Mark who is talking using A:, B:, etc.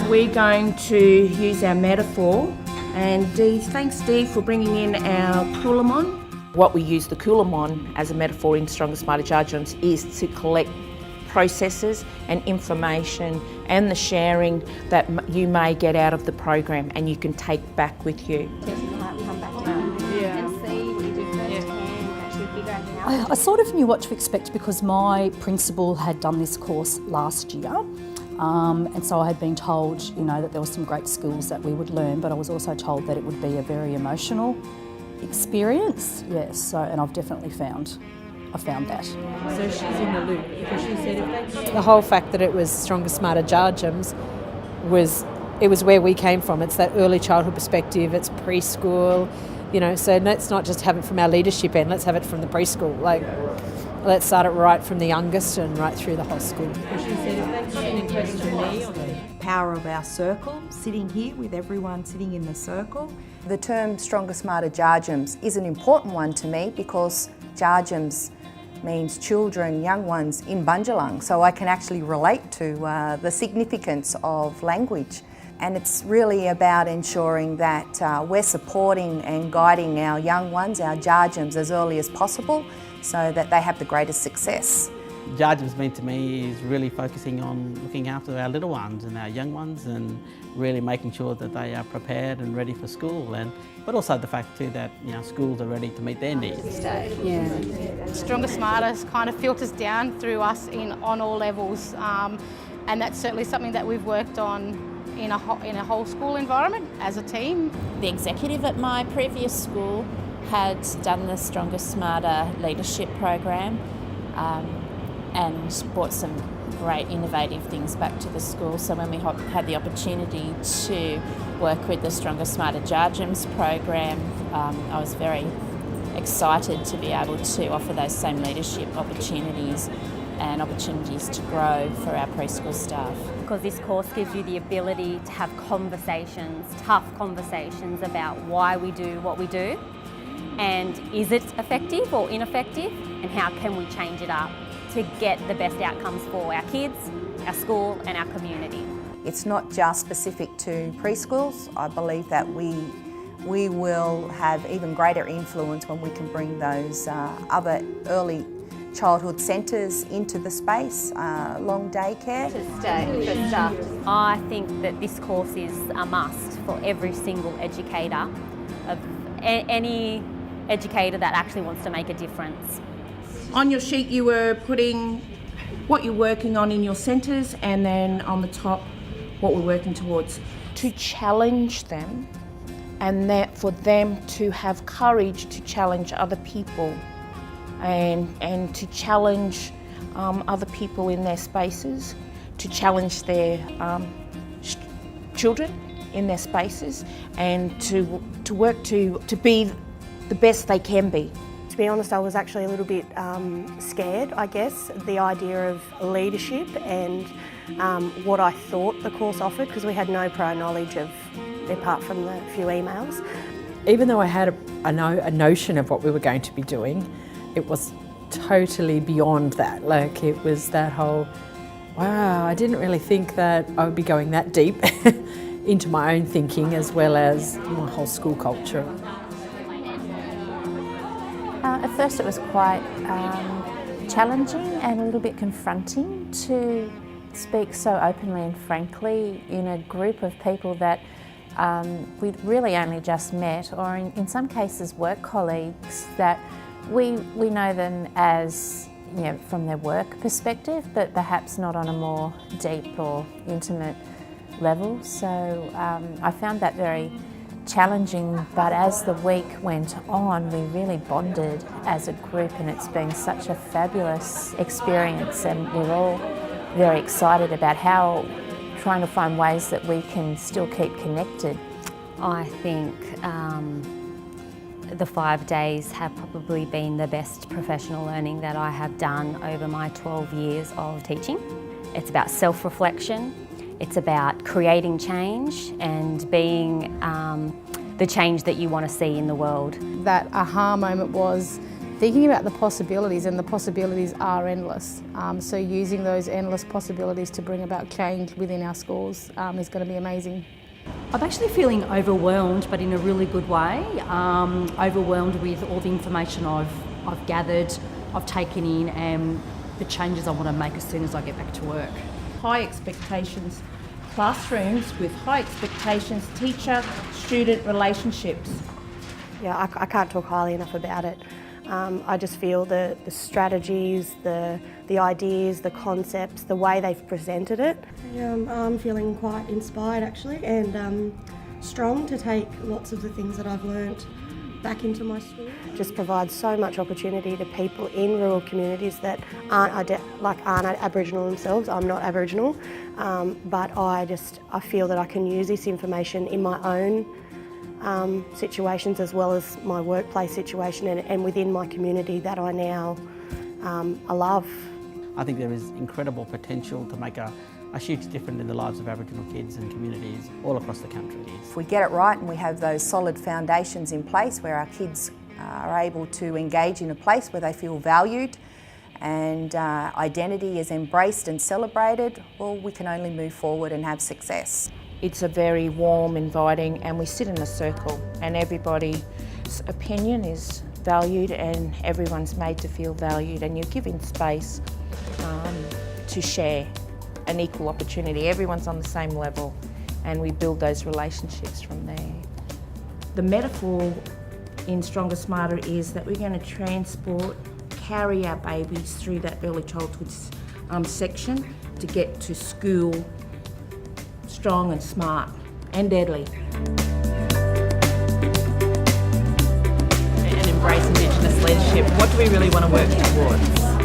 A: We're going to use our metaphor, and Dee, thanks Dee for bringing in our Coolamon. What we use the Coolamon as a metaphor in Stronger Smarter Jarjums is to collect processes and information and the sharing that you may get out of the program and you can take back with you.
B: I sort of knew what to expect because my principal had done this course last year. And so I had been told, that there were some great skills that we would learn, but I was also told that it would be a very emotional experience. Yes, and I've definitely found that.
C: So she's in the loop because she said the whole fact that it was Stronger Smarter Jarjums was where we came from. It's that early childhood perspective, it's preschool, so let's not just have it from our leadership end, let's have it from the preschool. Let's start it right from the youngest and right through the whole school. She said, if they come in and question me or the
D: power of our circle, sitting here with everyone sitting in the circle.
E: The term Stronger Smarter Jarjums is an important one to me because Jarjums means children, young ones in Bundjalung, so I can actually relate to the significance of language. And it's really about ensuring that we're supporting and guiding our young ones, our Jarjums, as early as possible so that they have the greatest success.
F: Jarjums mean to me is really focusing on looking after our little ones and our young ones and really making sure that they are prepared and ready for school, but also the fact too that schools are ready to meet their needs.
G: Yeah. Stronger Smarter kind of filters down through us on all levels, and that's certainly something that we've worked on in a whole school environment as a team.
H: The executive at my previous school had done the Stronger Smarter leadership program and brought some great innovative things back to the school. So when we had the opportunity to work with the Stronger Smarter Jarjums program, I was very excited to be able to offer those same leadership opportunities and opportunities to grow for our preschool staff.
I: Because this course gives you the ability to have conversations, tough conversations about why we do what we do, and is it effective or ineffective, and how can we change it up to get the best outcomes for our kids, our school and our community.
E: It's not just specific to preschools. I believe that we will have even greater influence when we can bring those other early childhood centres into the space, long daycare.
I: To stay for stuff. I think that this course is a must for every single educator, of any educator that actually wants to make a difference.
A: On your sheet you were putting what you're working on in your centres, and then on the top what we're working towards. To challenge them, and that for them to have courage to challenge other people and to challenge other people in their spaces, to challenge their children in their spaces, and to work to be the best they can be.
J: To be honest, I was actually a little bit scared, I guess, the idea of leadership and what I thought the course offered, because we had no prior knowledge of, apart from the few emails.
C: Even though I had a notion of what we were going to be doing, it was totally beyond that. It was that whole, wow, I didn't really think that I would be going that deep into my own thinking as well as my whole school culture.
H: At first it was quite challenging and a little bit confronting to speak so openly and frankly in a group of people that we'd really only just met, or in some cases work colleagues that we know them as, from their work perspective, but perhaps not on a more deep or intimate level. So I found that very challenging, but as the week went on, we really bonded as a group, and it's been such a fabulous experience, and we're all very excited about trying to find ways that we can still keep connected.
I: I think the 5 days have probably been the best professional learning that I have done over my 12 years of teaching. It's about self-reflection, it's about creating change and being the change that you want to see in the world.
G: That aha moment was thinking about the possibilities, and the possibilities are endless. So using those endless possibilities to bring about change within our schools is going to be amazing.
B: I'm actually feeling overwhelmed, but in a really good way. Overwhelmed with all the information I've gathered, I've taken in, and the changes I want to make as soon as I get back to work.
A: High expectations classrooms with high expectations teacher-student relationships.
J: Yeah, I can't talk highly enough about it. I just feel the strategies, the ideas, the concepts, the way they've presented it. I'm feeling quite inspired actually, and strong to take lots of the things that I've learnt back into my school. Just provides so much opportunity to people in rural communities that aren't Aboriginal themselves. I'm not Aboriginal, but I feel that I can use this information in my own situations as well as my workplace situation and within my community that I now love.
F: I think there is incredible potential to make a huge difference in the lives of Aboriginal kids and communities all across the country.
E: If we get it right and we have those solid foundations in place where our kids are able to engage in a place where they feel valued and identity is embraced and celebrated, well, we can only move forward and have success.
A: It's a very warm, inviting, and we sit in a circle and everybody's opinion is valued and everyone's made to feel valued, and you're given space to share an equal opportunity. Everyone's on the same level and we build those relationships from there. The metaphor in Stronger Smarter is that we're going to carry our babies through that early childhood section to get to school strong and smart and deadly.
K: And embrace Indigenous leadership. What do we really want to work towards?